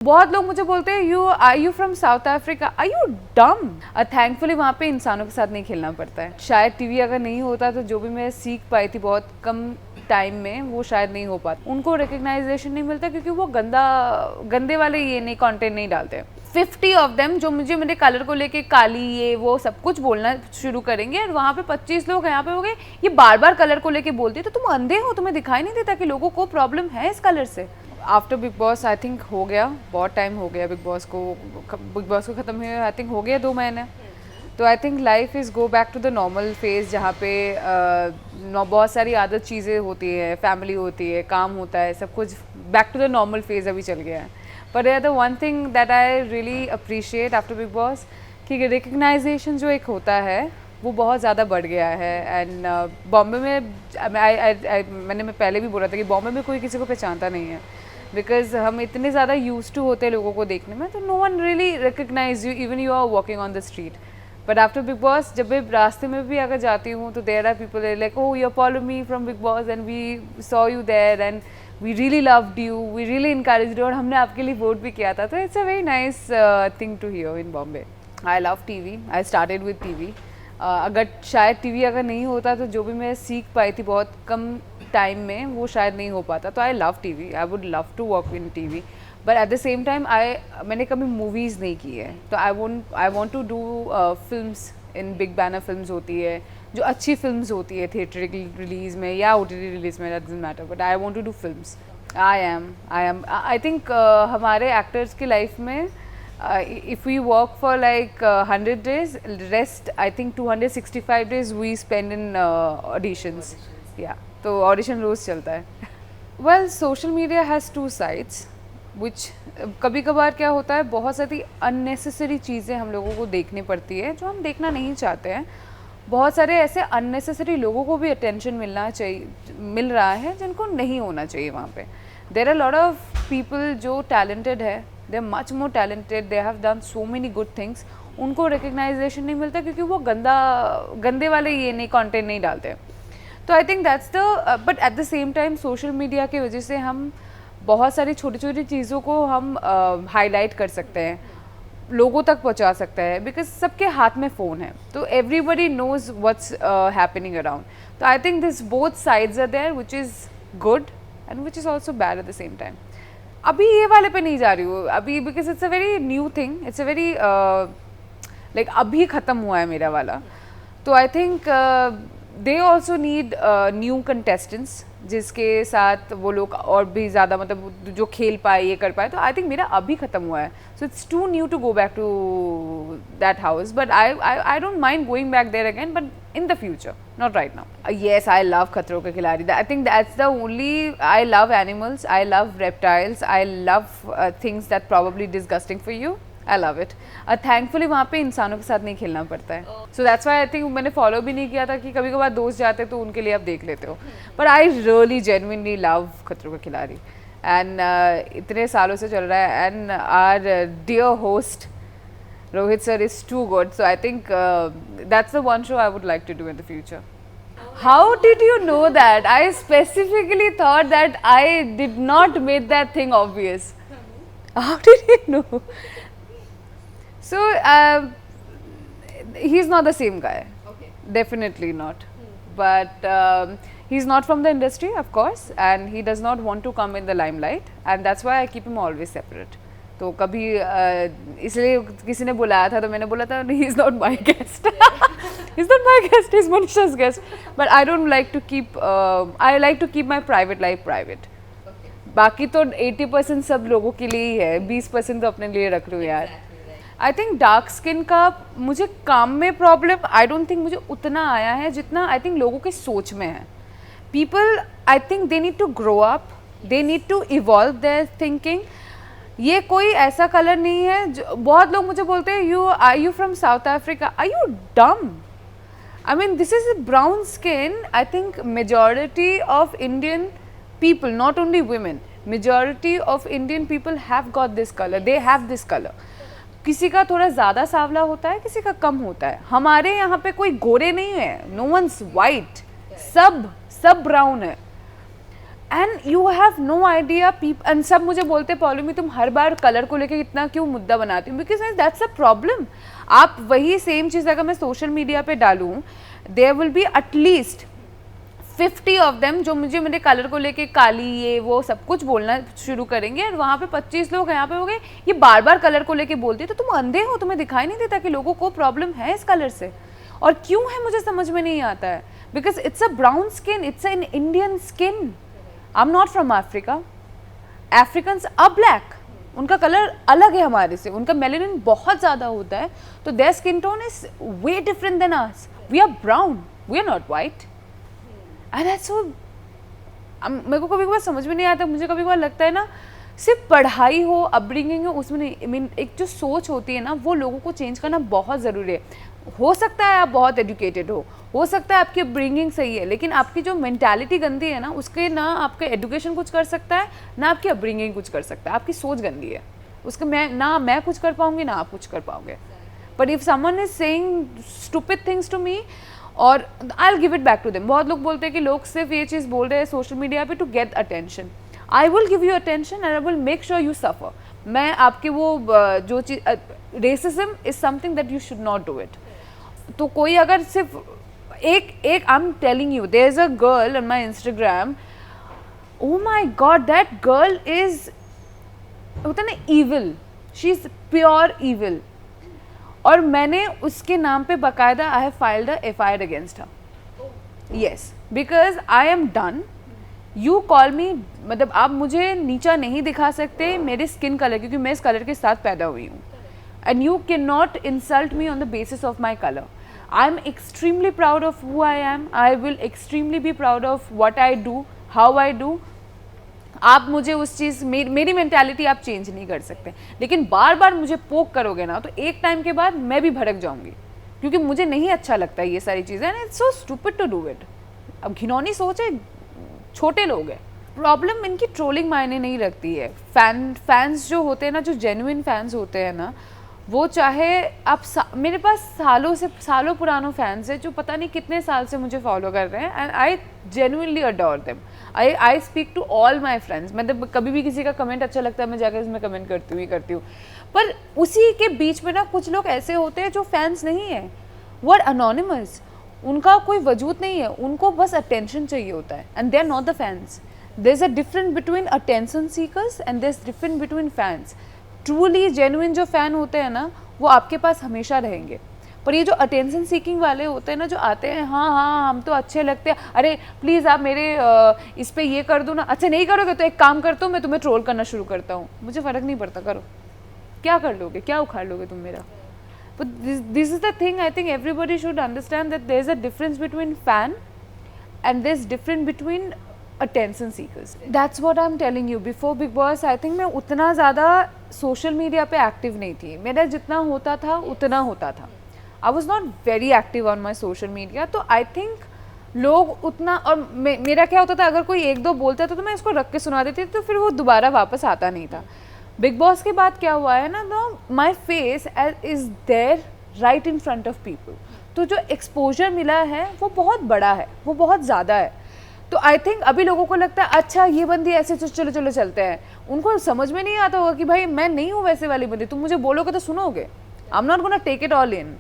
बहुत लोग मुझे बोलते हैं you from South Africa, are you dumb. Thankfully वहाँ पे इंसानों के साथ नहीं खेलना पड़ता है। शायद टीवी अगर नहीं होता तो जो भी मैं सीख पाई थी बहुत कम टाइम में, वो शायद नहीं हो पाता। उनको रिकग्नाइजेशन नहीं मिलता क्योंकि वो गंदे वाले ये नहीं कंटेंट नहीं डालते। 50 ऑफ देम जो मुझे मेरे कलर को लेके काली ये वो सब कुछ बोलना शुरू करेंगे, और वहाँ पे 25 लोग यहाँ पे हो गए ये बार बार कलर को लेके बोलते, तो तुम अंधे हो, तुम्हें दिखाई नहीं देता कि लोगों को प्रॉब्लम है इस कलर से। After Bigg boss I think हो गया, बहुत टाइम हो गया बिग बॉस को ख़त्म हुए, आई थिंक हो गया 2 महीने। तो I think life is go back to the normal phase, जहाँ पे बहुत सारी आदत चीज़ें होती है, फैमिली होती है, काम होता है, सब कुछ back to the normal phase अभी चल गया है। पर the one thing that I really appreciate after Bigg Boss कि रिकग्नाइजेशन जो एक होता है वो बहुत ज़्यादा बढ़ गया है। एंड बॉम्बे में मैंने पहले भी बोला था कि बॉम्बे में कोई किसी को पहचानता नहीं है, बिकॉज हम इतने ज़्यादा यूज टू होते हैं लोगों को देखने में, तो no one really recognize you even you are walking on the street. But after Bigg Boss जब मैं रास्ते में भी अगर जाती हूँ तो there are people like oh you follow me from Bigg Boss and we saw you there and we really loved you, we really encouraged you, और हमने आपके लिए वोट भी किया था। तो it's a very nice thing to here in Bombay. I love TV, I started with TV. अगर शायद टीवी अगर नहीं होता तो जो भी मैं सीख पाई थी बहुत कम टाइम में, वो शायद नहीं हो पाता। तो I love TV, I would love to work in TV, but at the same time मैंने कभी मूवीज़ नहीं की है। तो I want to do films in big banner films होती है, जो अच्छी फिल्म्स होती है थिएटर रिलीज़ में या OTT रिलीज़ में, doesn't matter, but I want to do films. I think हमारे एक्टर्स की लाइफ में if we work for like 100 days, rest I think 265 days we spend in auditions. Yeah, तो audition रोज चलता है। Well, social media has 2 sides, which कभी कभार क्या होता है, बहुत सारी unnecessary चीज़ें हम लोगों को देखनी पड़ती है जो हम देखना नहीं चाहते हैं। बहुत सारे ऐसे unnecessary लोगों को भी attention मिल रहा है जिनको नहीं होना चाहिए वहाँ पे। There are a lot of people जो talented है, they are much more talented, they have done so many good things, उनको recognition नहीं मिलता क्योंकि वो गंदे वाले ये नहीं कंटेंट नहीं डालते। तो I think that's the but at the same time social media की वजह से हम बहुत सारी छोटी छोटी चीज़ों को हम हाईलाइट कर सकते हैं, लोगों तक पहुंचा सकते हैं, बिकॉज सबके हाथ में फ़ोन है, तो everybody knows what's happening around. तो I think this both sides are there which is good and which is also bad at the same time. अभी ये वाले पे नहीं जा रही हूँ अभी, because it's a very new thing, it's a very like अभी ख़त्म हुआ है मेरा वाला। तो I think they also need new contestants जिसके साथ वो लोग और भी ज़्यादा मतलब जो खेल पाए ये कर पाए। तो आई थिंक मेरा अभी ख़त्म हुआ है, so it's too new to go back to that house, but I don't mind going back there again, but in the future, not right now. Yes, I love Khatron Ke Khiladi. I think that's the only, I love animals, I love reptiles, I love things that probably disgusting for you. I love it. Thankfully वहाँ पे इंसानों के साथ नहीं खेलना पड़ता है, so that's why I think मैंने follow भी नहीं किया था कि कभी कभार दोस्त जाते तो उनके लिए आप देख लेते हो, but I really genuinely love Khatron Ke Khiladi and इतने सालों से चल रहा है, and our dear host Rohit sir is too good, so I think that's the one show I would like to do in the future. How did you know that? I specifically thought that I did not make that thing obvious. How did you know? So he's not the same guy. Okay. Definitely not. But he's not from the industry, of course, and he does not want to come in the limelight, and that's why I keep him always separate. तो कभी इसलिए किसी ने बुलाया था तो मैंने बोला था he is not my guest, he is not my guest, is Manisha's guest, but I don't like to keep, I like to keep my private life private. बाकी तो 80% सब लोगों के लिए ही है, 20% तो अपने लिए रख रही हूँ यार। आई थिंक डार्क स्किन का मुझे काम में प्रॉब्लम आई डोंट थिंक मुझे उतना आया है जितना आई थिंक लोगों की सोच में है। People I think they need to grow up, they need to evolve their thinking. ये कोई ऐसा कलर नहीं है जो बहुत लोग मुझे बोलते हैं you from South Africa, are you dumb. I mean this is a brown skin, I think majority of Indian people, not only women, majority of Indian people have got this colour, they have this colour. किसी का थोड़ा ज़्यादा सांवला होता है, किसी का कम होता है। हमारे यहाँ पे कोई गोरे नहीं है, नो वंस वाइट, सब ब्राउन है। And you have no idea and सब मुझे बोलते पॉलमी तुम हर बार कलर को लेकर इतना क्यों मुद्दा बनाती हो, बिकॉज दैट्स अ प्रॉब्लम. आप वही सेम चीज़ अगर मैं सोशल मीडिया पे डालूँ, there will be at least 50 of them जो मुझे मेरे कलर को लेके काली ये वो सब कुछ बोलना शुरू करेंगे, और वहाँ पे 25 लोग यहाँ पे हो गए ये बार बार कलर को लेके बोलती है. तो तुम अंधे हो, तुम्हें दिखाई नहीं देता कि लोगों को प्रॉब्लम है इस कलर से, और क्यों है मुझे समझ में नहीं आता है. Because it's a brown skin, it's an Indian skin. I am not from Africa. Africans are black, उनका कलर अलग है हमारे से, उनका मेलेनिन बहुत ज़्यादा होता है, तो their skin tone is way different than us. We are brown, we are not white. And that's so, मेरे को कभी कभार समझ में नहीं आता. मुझे कभी कभार लगता है ना, सिर्फ पढ़ाई हो, अपब्रिंगिंग हो, उसमें नहीं, आई मीन एक जो सोच होती है ना, वो लोगों को चेंज करना बहुत ज़रूरी है. हो सकता है आप बहुत एजुकेटेड हो सकता है आपकी अपब्रिंगिंग सही है, लेकिन आपकी जो मेंटालिटी गंदी है ना, उसके ना आपका एजुकेशन कुछ कर सकता है, ना आपकी अपब्रिंगिंग कुछ कर सकता है. आपकी सोच गंदी है, उसका मैं कुछ कर पाऊंगी ना आप कुछ कर पाओगे. But if someone is saying stupid things to me, और I will give it back to them. बहुत लोग बोलते हैं कि लोग सिर्फ ये चीज़ बोल रहे हैं सोशल मीडिया पे to get attention. I will give you attention and I will make sure you suffer. मैं आपके वो जो चीज़, racism is something that you should not do it. तो कोई अगर सिर्फ एक I am telling you, there is a girl on my Instagram, oh my God that girl is, होता ना evil, she is pure evil. और मैंने उसके नाम पे बाकायदा I have filed a FIR against her. Yes, because I am done. You call मी, मतलब आप मुझे नीचा नहीं दिखा सकते मेरे स्किन कलर, क्योंकि मैं इस कलर के साथ पैदा हुई हूँ. And you can not insult me on the basis of my colour. I am extremely proud of who I am. I will extremely be proud of what I do, how I do. आप मुझे उस चीज़, मेरी mentality आप change नहीं कर सकते, लेकिन बार बार मुझे पोक करोगे ना, तो एक टाइम के बाद मैं भी भड़क जाऊंगी, क्योंकि मुझे नहीं अच्छा लगता ये सारी चीज़ें. And it's so stupid to do it. अब घिनौनी सोच है, छोटे लोग हैं. प्रॉब्लम इनकी ट्रोलिंग मायने नहीं रखती है. फैंस जो होते हैं ना, जो जेन्युइन फैंस होते हैं ना, वो चाहे आप मेरे पास सालों पुरानों फैंस हैं जो पता नहीं कितने साल से मुझे फॉलो कर रहे हैं, and I genuinely adore them. I speak to all my friends. मतलब कभी भी किसी का कमेंट अच्छा लगता है, मैं जाकर इसमें कमेंट करती हूँ. पर उसी के बीच में ना कुछ लोग ऐसे होते हैं जो फैंस नहीं है, वो आर अनोनिमस. उनका कोई वजूद नहीं है, उनको बस अटेंशन चाहिए होता है, and they are not the fans. There is a difference between attention seekers and there is difference between fans. Truly genuine जो फ़ैन होते हैं ना, वो आपके पास हमेशा रहेंगे. पर ये जो अटेंशन सीकिंग वाले होते हैं ना, जो आते हैं, हाँ हम तो अच्छे लगते हैं, अरे प्लीज़ आप मेरे इस पे ये कर दो ना, अच्छा नहीं करोगे तो एक काम करता हूँ, मैं तुम्हें ट्रोल करना शुरू करता हूँ, मुझे फ़र्क नहीं पड़ता, करो. क्या कर लोगे, क्या उखाड़ लोगे तुम मेरा. But this is the thing, I think everybody should understand that there is a difference between fan and there is difference between attention seekers. That's what I'm telling you. Before Big Boss, I think मैं उतना ज़्यादा social media पे active नहीं थी. मेरा जितना होता था उतना होता था. I was not very active on my social media. तो I think लोग उतना, और मेरा क्या होता था, अगर कोई एक दो बोलता था तो मैं इसको रख के सुना देती थी, तो फिर वो दोबारा वापस आता नहीं था. बिग बॉस के बाद क्या हुआ है ना, तो my face is there right in front of people. तो जो एक्सपोजर मिला है वो बहुत बड़ा है, वो बहुत ज़्यादा है. तो आई थिंक अभी लोगों को लगता है अच्छा ये बंदी ऐसे, तो चलो चलो चलते हैं. उनको समझ में नहीं आता होगा कि भाई मैं नहीं हूँ वैसे वाली बंदी. तुम मुझे बोलोगे तो सुनोगे. I am not gonna take it all in.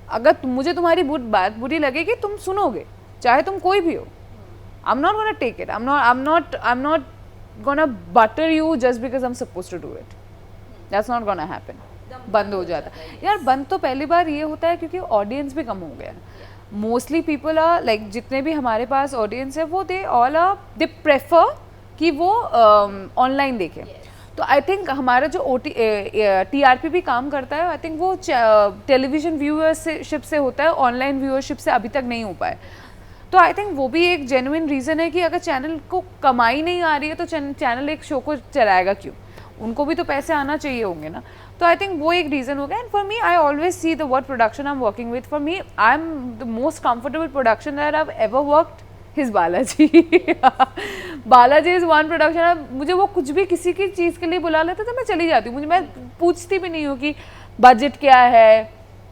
अगर मुझे तुम्हारी बात बुरी लगेगी, तुम सुनोगे, चाहे तुम कोई भी हो. I am not gonna take it. I am not gonna butter you just because I am suppose to do it. That's not gonna happen. बंद हो जाता यार. बंद तो पहली बार ये होता है क्योंकि ऑडियंस भी कम हो गया. मोस्टली पीपल आर लाइक, जितने भी हमारे पास ऑडियंस है वो दे प्रेफर कि वो ऑनलाइन देखें. तो आई थिंक हमारा जो TRP भी काम करता है, आई थिंक वो टेलीविजन व्यूअरशिप से होता है, ऑनलाइन व्यूअरशिप से अभी तक नहीं हो पाए. तो आई थिंक वो भी एक जेन्युइन रीज़न है कि अगर चैनल को कमाई नहीं आ रही है तो चैनल एक शो को चलाएगा क्यों. उनको भी तो पैसे आना चाहिए होंगे ना. तो आई थिंक वो एक रीज़न हो गया. And for me, I always see the what production I am working with. For me, I am the most comfortable production that I have ever worked his Balaji. Balaji is one production. मुझे वो कुछ भी किसी की चीज़ के लिए बुला लेते तो मैं चली जाती हूँ. मैं पूछती भी नहीं हूँ कि बजट क्या है,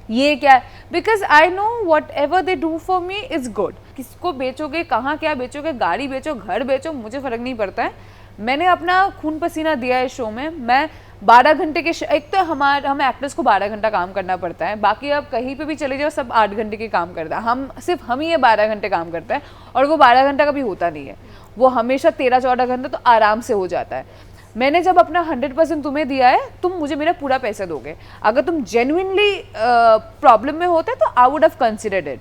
ये क्या है, because I know what ever they do for me is good. किसको बेचोगे, कहाँ क्या बेचोगे, गाड़ी बेचो, घर बेचो, मुझे फ़र्क नहीं पड़ता है। मैंने अपना खून पसीना दिया है शो में। मैं 12 घंटे के एक तो हम एक्टर्स को 12 घंटा काम करना पड़ता है, बाकी आप कहीं पे भी चले जाओ सब 8 घंटे के काम करता है, हम ही ये 12 घंटे काम करता है, और वो 12 घंटा कभी होता नहीं है, वो हमेशा 13-14 घंटे तो आराम से हो जाता है। मैंने जब अपना 100% तुम्हें दिया है, तुम मुझे मेरा पूरा पैसा दोगे। अगर तुम जेन्युइनली प्रॉब्लम में होते तो I would have considered it.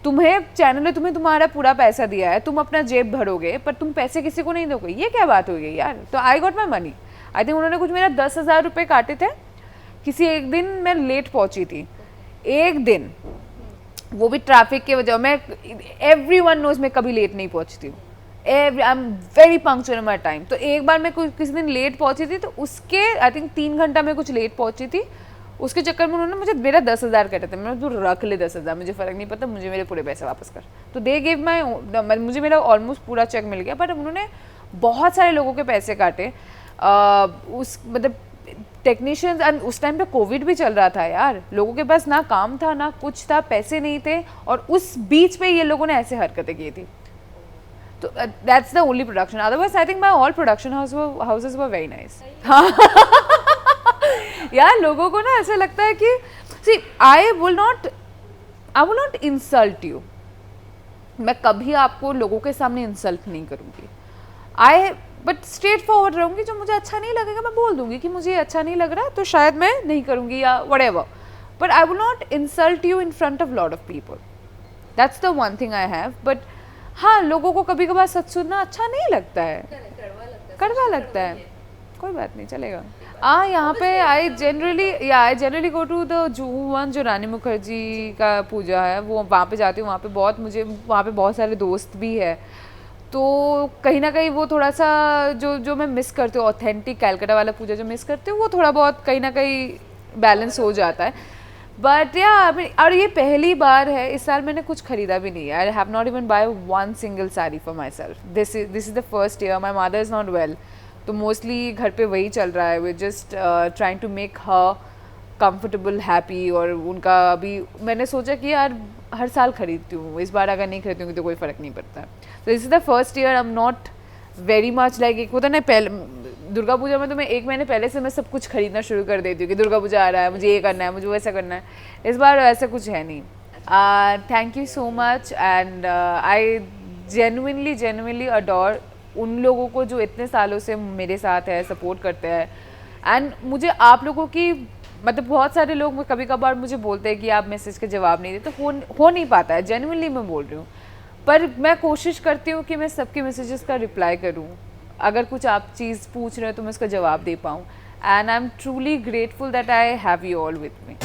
तुम्हें चैनल ने तुम्हें तुम्हारा पूरा पैसा दिया है, तुम अपना जेब भरोगे, पर तुम पैसे किसी को नहीं दोगे, ये क्या बात हो गई यार। तो I got my money. I think उन्होंने कुछ मेरा 10,000 रुपये काटे थे। किसी एक दिन मैं लेट पहुंची थी, एक दिन, वो भी ट्रैफिक की वजह। मैं एवरीवन नोज मैं कभी लेट नहीं पहुंचती हूँ, I am very punctual my time. तो एक बार मैं किसी दिन लेट पहुंची थी, तो उसके आई थिंक 3 घंटा में कुछ लेट पहुंची थी, उसके चक्कर में उन्होंने मुझे मेरा 10,000 कटे थे। मैंने तो रख ले 10,000, मुझे फ़र्क नहीं पड़ता, मुझे मेरे पूरे पैसे वापस कर। तो दे गिव मुझे मेरा ऑलमोस्ट पूरा चेक मिल गया, बट उन्होंने बहुत सारे लोगों के पैसे काटे। उस मतलब टेक्नीशियंस, एंड उस टाइम पे कोविड भी चल रहा था यार, लोगों के पास ना काम था ना कुछ था, पैसे नहीं थे, और उस बीच पे ये लोगों ने ऐसे हरकतें की थी। तो that's the only production, otherwise I think my all production houses were very nice. यार लोगों को ना ऐसा लगता है कि see I will not insult you. मैं कभी आपको लोगों के सामने इंसल्ट नहीं करूँगी। बट स्ट्रेट फॉरवर्ड रहूँगी, जो मुझे अच्छा नहीं लगेगा मैं बोल दूँगी कि मुझे अच्छा नहीं लग रहा, तो शायद मैं नहीं करूँगी या whatever, but I will not insult you in front of lot of people. That's the one thing I have. But हाँ, लोगों को कभी कभार सच सुनना अच्छा नहीं लगता है, कड़वा लगता है, कोई बात नहीं, चलेगा। यहाँ पे I generally go to the Juhu one, जो रानी मुखर्जी का पूजा है, वो वहाँ पे जाती हूँ। वहाँ पे बहुत सारे दोस्त भी है, तो कहीं ना कहीं वो थोड़ा सा जो मैं मिस करती हूँ, ऑथेंटिक कैलकाटा वाला पूजा जो मिस करती हूँ, वो थोड़ा बहुत कहीं ना कहीं बैलेंस हो जाता है। बट या और ये पहली बार है, इस साल मैंने कुछ खरीदा भी नहीं है। I have not even buy one single sari for my self. This is the first year. My mother is not well, तो मोस्टली घर पे वही चल रहा है। We just trying to make her comfortable, happy. और उनका अभी मैंने सोचा कि यार हर साल खरीदती हूँ, इस बार अगर नहीं खरीदती हूँ तो कोई फ़र्क नहीं पड़ता। तो this is the first year. I am not very much like, एक होता ना पहले दुर्गा पूजा में तो मैं 1 महीने पहले से मैं सब कुछ खरीदना शुरू कर देती हूँ कि दुर्गा पूजा आ रहा है, मुझे ये करना है, मुझे वैसा करना है। इस बार ऐसा कुछ है नहीं। Thank you so much, and I genuinely adore उन लोगों को जो इतने सालों से मेरे साथ है, सपोर्ट करते हैं। एंड मुझे आप लोगों की मतलब बहुत सारे लोग कभी कभार मुझे बोलते हैं कि आप मैसेज के जवाब नहीं देते, तो हो नहीं पाता है, जेन्युइनली मैं बोल रही हूँ। पर मैं कोशिश करती हूँ कि मैं सबके मैसेजेस का रिप्लाई करूँ, अगर कुछ आप चीज़ पूछ रहे हो तो मैं उसका जवाब दे पाऊँ। And I am truly grateful that I have you all with me.